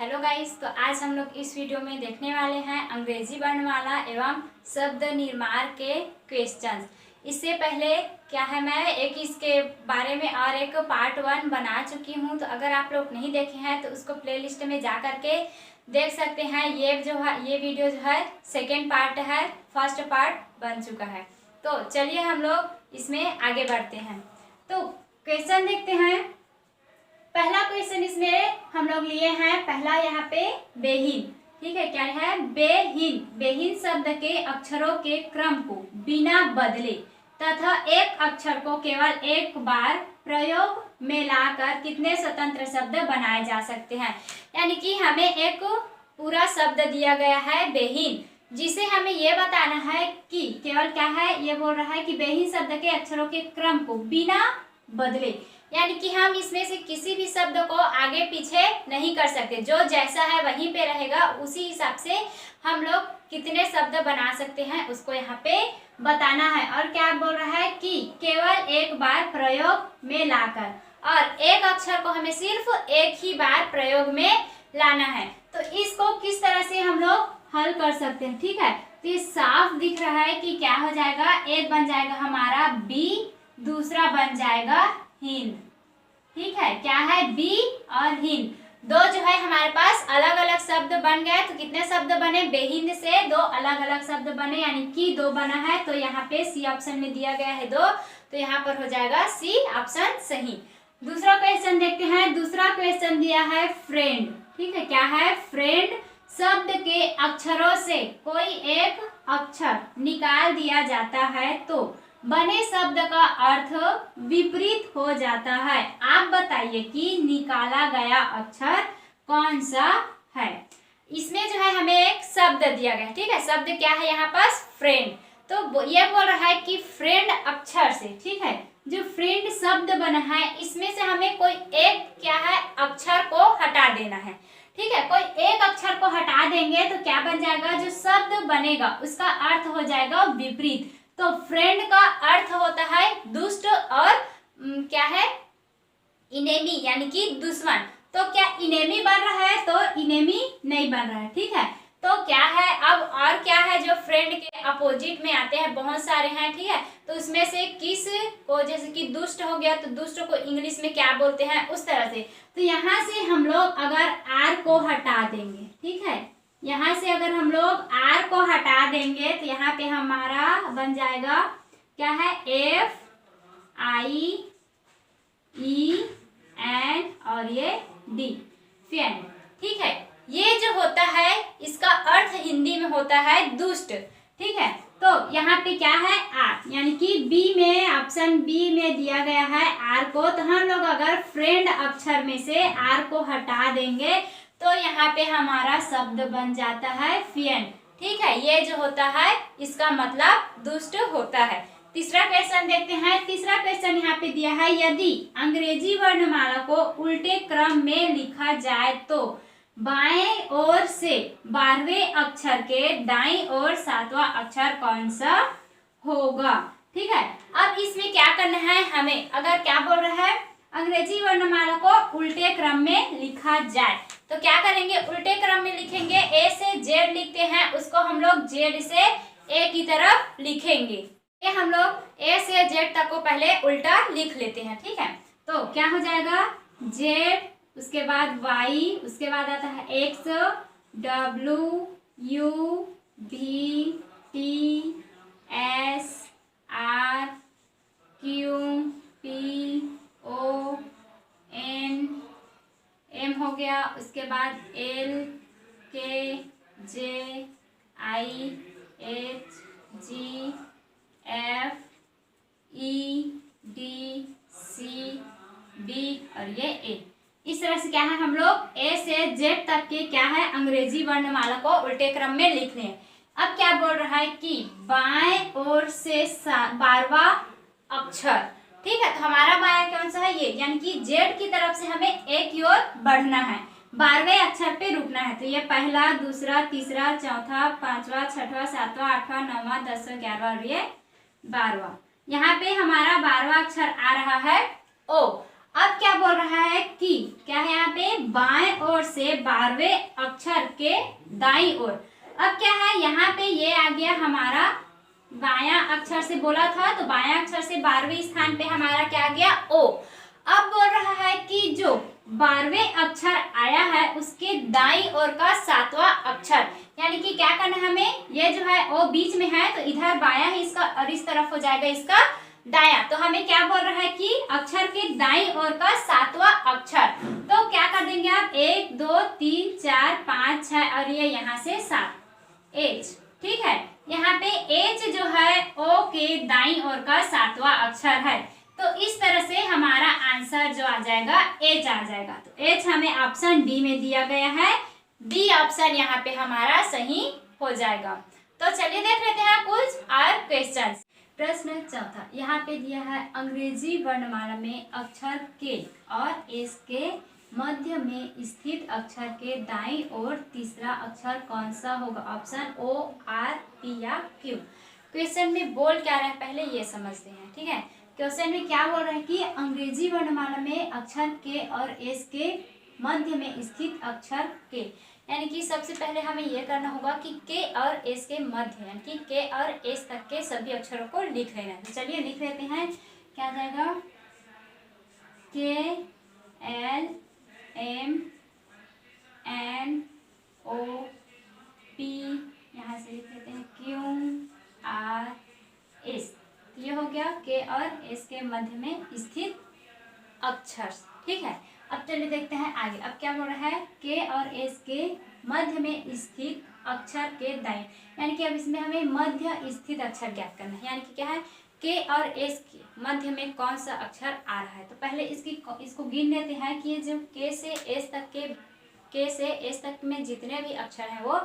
Hello guys, तो आज हम लोग इस वीडियो में देखने वाले हैं अंग्रेजी वर्णमाला एवं शब्द निर्माण के क्वेश्चंस। इससे पहले क्या है, मैं एक इसके बारे में और एक पार्ट 1 बना चुकी हूं, तो अगर आप लोग नहीं देखे हैं तो उसको प्लेलिस्ट में जा करके देख सकते हैं। ये वीडियो जो है सेकेंड पार्ट है, फर्स्ट पार्ट बन चुका है। तो चलिए हम लोग इसमें आगे बढ़ते हैं। तो क्वेश्चन देखते हैं। पहला क्वेश्चन इसमें हम लोग लिए हैं, पहला यहाँ पे बेहीन। ठीक है, क्या है? बेहीन। बेहीन शब्द के अक्षरों के क्रम को बिना बदले तथा एक अक्षर को केवल एक बार प्रयोग में लाकर कितने स्वतंत्र शब्द बनाए जा सकते हैं। यानी कि हमें एक पूरा शब्द दिया गया है बेहीन, जिसे हमें ये बताना है कि केवल क्या है, ये बोल रहा है कि बेहीन शब्द के अक्षरों के क्रम को बिना बदले, यानी कि हम इसमें से किसी भी शब्द को आगे पीछे नहीं कर सकते, जो जैसा है वहीं पे रहेगा। उसी हिसाब से हम लोग कितने शब्द बना सकते हैं उसको यहाँ पे बताना है। और क्या बोल रहा है कि केवल एक बार प्रयोग में लाकर, और एक अक्षर को हमें सिर्फ एक ही बार प्रयोग में लाना है। तो इसको किस तरह से हम लोग हल कर सकते हैं। ठीक है, तो ये साफ दिख रहा है कि क्या हो जाएगा, एक बन जाएगा हमारा बी, दूसरा बन जाएगा हिंद। ठीक है, क्या है? बी और हिंद। दो जो है हमारे पास अलग अलग शब्द बन गए। तो कितने शब्द बने? बेहिंद से दो अलग अलग शब्द बने, यानी कि दो बना है। तो यहाँ पे सी ऑप्शन में दिया गया है दो, तो यहाँ पर हो जाएगा सी ऑप्शन सही। दूसरा क्वेश्चन देखते हैं। दूसरा क्वेश्चन दिया है फ्रेंड। ठीक है, क्या है? फ्रेंड शब्द के अक्षरों से कोई एक अक्षर निकाल दिया जाता है तो बने शब्द का अर्थ विपरीत हो जाता है। आप बताइए कि निकाला गया अक्षर कौन सा है। इसमें जो है हमें एक शब्द दिया गया है। ठीक है, शब्द क्या है यहाँ पास? फ्रेंड। तो ये बोल रहा है कि फ्रेंड अक्षर से, ठीक है, जो फ्रेंड शब्द बना है इसमें से हमें कोई एक क्या है अक्षर को हटा देना है। ठीक है, कोई एक अक्षर को हटा देंगे तो क्या बन जाएगा, जो शब्द बनेगा उसका अर्थ हो जाएगा विपरीत। तो फ्रेंड का अर्थ होता है दुष्ट और क्या है, इनेमी, यानी कि दुश्मन। तो क्या इनेमी बन रहा है? तो इनेमी नहीं बन रहा है। ठीक है, तो क्या है अब, और क्या है जो फ्रेंड के अपोजिट में आते हैं, बहुत सारे हैं। ठीक है, तो उसमें से किस को, जैसे कि दुष्ट हो गया तो दुष्ट को इंग्लिश में क्या बोलते हैं, उस तरह से। तो यहाँ से हम लोग अगर आर को हटा देंगे, ठीक है, यहाँ से अगर हम लोग आर को हटा देंगे तो यहाँ पे हमारा बन जाएगा क्या है, एफ आई ई एन और ये डी, फैन। ठीक है, ये जो होता है इसका अर्थ हिंदी में होता है दुष्ट। ठीक है, तो यहाँ पे क्या है, आर, यानी कि बी में, ऑप्शन बी में दिया गया है आर को। तो हम लोग अगर फ्रेंड अक्षर में से आर को हटा देंगे तो यहाँ पे हमारा शब्द बन जाता है फियन। ठीक है, ये जो होता है इसका मतलब दुष्ट होता है। तीसरा क्वेश्चन देखते हैं। तीसरा क्वेश्चन यहाँ पे दिया है, यदि अंग्रेजी वर्णमाला को उल्टे क्रम में लिखा जाए तो बाएं ओर से 12वें अक्षर के दाईं ओर 7वां अक्षर कौन सा होगा। ठीक है, अब इसमें क्या करना है हमें, अगर क्या बोल रहा है अंग्रेजी वर्णमाला को उल्टे क्रम में लिखा जाए तो क्या करेंगे, उल्टे क्रम में लिखेंगे। ए से जेड लिखते हैं, उसको हम लोग जेड से ए की तरफ लिखेंगे। ये हम लोग ए से जेड तक को पहले उल्टा लिख लेते हैं। ठीक है, तो क्या हो जाएगा, जेड, उसके बाद वाई, उसके बाद आता है X, W, U, V, T, S, R, Q, P, O, N, M हो गया, उसके बाद L, K, J, I, H, G, F, E, D, C, B और ये ए। इस तरह से क्या है, हम लोग ए से जेड तक के क्या है अंग्रेजी वर्णमाला को उल्टे क्रम में लिख रहे हैं। अब क्या बोल रहा है कि बाएं ओर से 12वां अक्षर। ठीक है, तो हमारा बायां कौन सा है, ये, यानी कि जेड की तरफ से हमें एक की ओर बढ़ना है, 12वें अक्षर पे रुकना है। तो ये पहला, दूसरा, तीसरा, चौथा, 5वां, 6वां, 7वां, 8वां, 9वां, 10वां, 11वां और ये 12वां। यहाँ पे हमारा 12वां अक्षर आ रहा है ओ। अब क्या बोल रहा है कि क्या है यहाँ पे, बाएं ओर से 12वें अक्षर के दाईं ओर। अब क्या है यहाँ पे, ये आ गया हमारा बायां अक्षर से बोला था, तो बायां अक्षर से 12वें स्थान पे हमारा क्या आ गया, ओ। अब बोल रहा है कि जो 12वें अक्षर आया है उसके दाईं ओर का 7वां अक्षर, यानी कि क्या करना है हमें, ये जो है ओ बीच में है तो इधर बाया है इसका, और इस तरफ हो जाएगा इसका दाया। तो हमें क्या बोल रहा है कि अक्षर के दाईं ओर का 7वां अक्षर, तो क्या कर देंगे आप, 1 2 3 4 5 6 और ये यहाँ से 7, एच। ठीक है, यहाँ पे एच जो है ओ के दाईं ओर का 7वां अक्षर है, तो इस तरह से हमारा आंसर जो आ जाएगा एच आ जाएगा। तो एच हमें ऑप्शन डी में दिया गया है, डी ऑप्शन यहाँ पे हमारा सही हो जाएगा। तो चलिए देख लेते हैं कुछ और क्वेश्चंस। प्रश्न चौथा यहाँ पे दिया है, अंग्रेजी वर्णमाला में अक्षर के और एस के मध्य में स्थित अक्षर के दाईं ओर तीसरा अक्षर कौन सा होगा, ऑप्शन ओ, आर, पी या क्यू। क्वेश्चन में बोल क्या रहा है पहले ये समझते हैं। ठीक है, क्वेश्चन में क्या बोल रहा है कि अंग्रेजी वर्णमाला में अक्षर के और एस के मध्य में स्थित अक्षर के, यानी कि सबसे पहले हमें यह करना होगा कि के और एस के मध्य, यानी कि के और एस तक के सभी अक्षरों को लिख लेना है। तो चलिए लिख लेते हैं, क्या आ जाएगा, के, एल, एम, एन, ओ, पी, यहाँ से लिख लेते हैं क्यू, आर, एस। ये हो गया के और एस के मध्य में स्थित अक्षर। ठीक है, अब चलिए देखते हैं आगे। अब क्या बोल रहा है, के और एस के मध्य में स्थित अक्षर के दाईं, यानी कि अब इसमें हमें मध्य स्थित अक्षर ज्ञात करना है, यानी कि क्या है, के और एस के मध्य में कौन सा अक्षर आ रहा है। तो पहले इसको गिन लेते हैं कि ये जो के से एस तक में जितने भी अक्षर हैं वो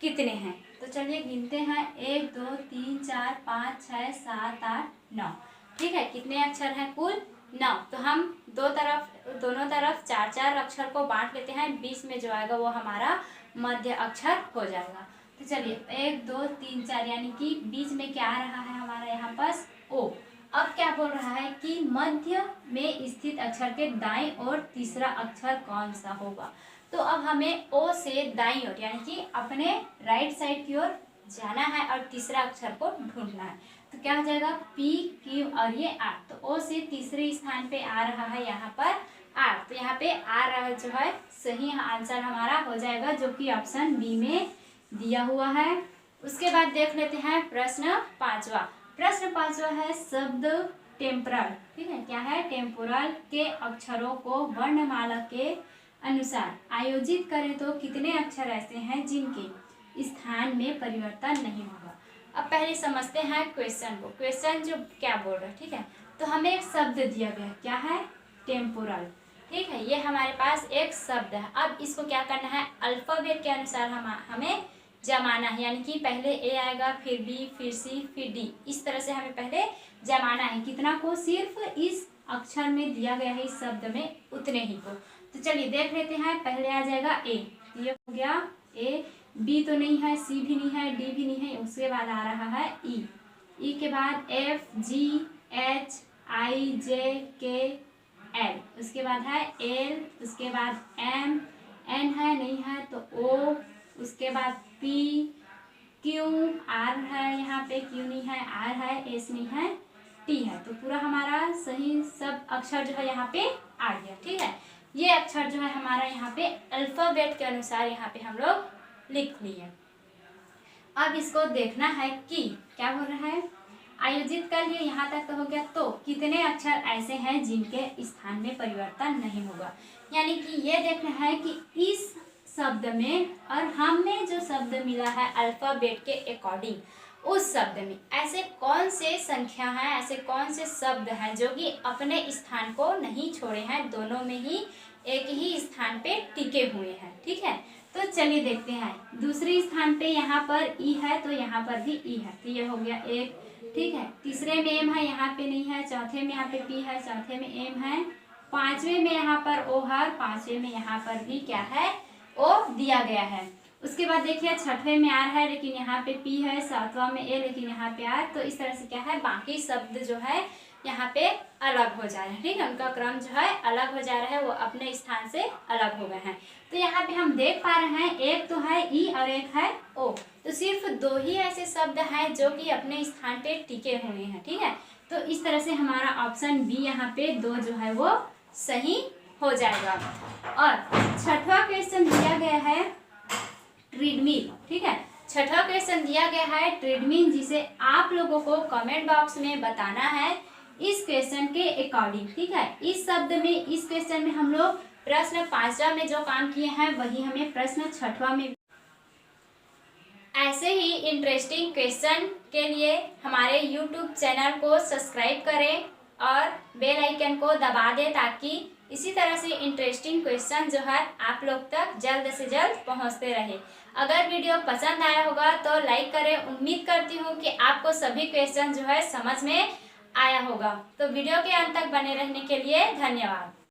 कितने हैं। तो चलिए गिनते हैं, 1 2 3 4 5 6 7 8 9। ठीक है, कितने अक्षर हैं, कुल 9। तो हम दोनों तरफ 4 अक्षर को बांट लेते हैं, बीच में जो आएगा वो हमारा मध्य अक्षर हो जाएगा। तो चलिए 1 2 3 4, यानी कि बीच में क्या आ रहा है हमारा यहाँ पास, ओ। अब क्या बोल रहा है कि मध्य में स्थित अक्षर के दाईं ओर तीसरा अक्षर कौन सा होगा। तो अब हमें ओ से दाईं ओर, यानी कि अपने राइट साइड की ओर जाना है और तीसरा अक्षर को ढूंढना है। तो क्या हो जाएगा, पी, क्यू और ये आर। तो ओ से तीसरे स्थान पे आ रहा है यहाँ पर आर, तो यहाँ पे आर जो है सही आंसर हमारा हो जाएगा, जो कि ऑप्शन बी में दिया हुआ है। उसके बाद देख लेते हैं प्रश्न पांचवा। प्रश्न पांचवा है शब्द टेम्पोरल। ठीक है, क्या है, टेम्पोरल के अक्षरों को वर्णमाला के अनुसार आयोजित करें तो कितने अक्षर ऐसे हैं जिनके स्थान में परिवर्तन नहीं होगा। अब पहले समझते हैं क्वेश्चन को। क्वेश्चन जो क्या बोल रहा है, ठीक है, तो हमें एक शब्द दिया गया है, क्या है, टेम्पोरल। ठीक है, ये हमारे पास एक शब्द है। अब इसको क्या करना है, अल्फाबेट के अनुसार हमें जमाना है, यानी कि पहले ए आएगा, फिर बी, फिर सी, फिर डी, इस तरह से हमें पहले जमाना है। कितना को, सिर्फ इस अक्षर में दिया गया है इस शब्द में उतने ही को। तो चलिए देख लेते हैं, पहले आ जाएगा ए, ये हो गया ए, बी तो नहीं है, सी भी नहीं है, डी भी नहीं है, उसके बाद आ रहा है ई, ई के बाद एफ, जी, एच, आई, जे, के, एल, उसके बाद है एल, उसके बाद एम, एन है नहीं है तो ओ, उसके बाद पी, क्यू, आर है, यहाँ पे क्यू नहीं है, आर है, एस नहीं है, टी है। तो पूरा हमारा सही सब अक्षर जो है यहाँ पे आ गया। ठीक है, ये अक्षर जो है हमारा यहाँ पे अल्फाबेट के अनुसार यहाँ पे हम लोग लिख लिए। अब इसको देखना है कि क्या हो रहा है, आयोजित कर लिए, यहाँ तक तो हो गया। तो कितने अक्षर ऐसे हैं जिनके स्थान में परिवर्तन नहीं होगा, यानी कि ये देखना है कि इस शब्द में और हमें जो शब्द मिला है अल्फाबेट के अकॉर्डिंग, उस शब्द में ऐसे कौन से संख्या हैं, ऐसे कौन से शब्द हैं जो कि अपने स्थान को नहीं छोड़े हैं, दोनों में ही एक ही स्थान पे टिके हुए हैं। ठीक है, तो चलिए देखते हैं। दूसरे स्थान पे यहाँ पर ई है तो यहाँ पर भी ई है, तो ये हो गया एक। ठीक है, तीसरे में एम है, यहाँ पे नहीं है, चौथे में यहाँ पे पी है, चौथे में एम है, पांचवें में यहाँ पर ओ है, पांचवें में यहाँ पर भी क्या है, ओ दिया गया है। उसके बाद देखिए छठवें में आर है लेकिन यहाँ पे पी है, सातवां में ए लेकिन यहाँ पे आर। तो इस तरह से क्या है, बाकी शब्द जो है यहाँ पे अलग हो जा रहे हैं, ठीक है, उनका क्रम जो है अलग हो जा रहा है, वो अपने स्थान से अलग हो गए हैं। तो यहाँ पे हम देख पा रहे हैं एक तो है ई और एक है ओ, तो सिर्फ दो ही ऐसे शब्द हैं जो कि अपने स्थान पे टिके हुए हैं, ठीक है। तो इस तरह से हमारा ऑप्शन बी यहाँ पे 2 जो है वो सही हो जाएगा। और छठवां क्वेश्चन दिया गया है ट्रेडमिल, ठीक है, छठा क्वेश्चन दिया गया है ट्रेडमिल, जिसे आप लोगों को कमेंट बॉक्स में बताना है इस क्वेश्चन के अकॉर्डिंग, ठीक है। इस शब्द में, इस क्वेश्चन में हम लोग प्रश्न 5वां में जो काम किए हैं वही हमें प्रश्न 6वां में। ऐसे ही इंटरेस्टिंग क्वेश्चन के लिए हमारे YouTube चैनल को सब्सक्राइब करें और बेल आइकन को दबा दें, ताकि इसी तरह से इंटरेस्टिंग क्वेश्चन जो है आप लोग तक जल्द से जल्द पहुंचते रहे। अगर वीडियो पसंद आया होगा तो लाइक करें। उम्मीद करती हूँ कि आपको सभी क्वेश्चन जो है समझ में आया होगा। तो वीडियो के अंत तक बने रहने के लिए धन्यवाद।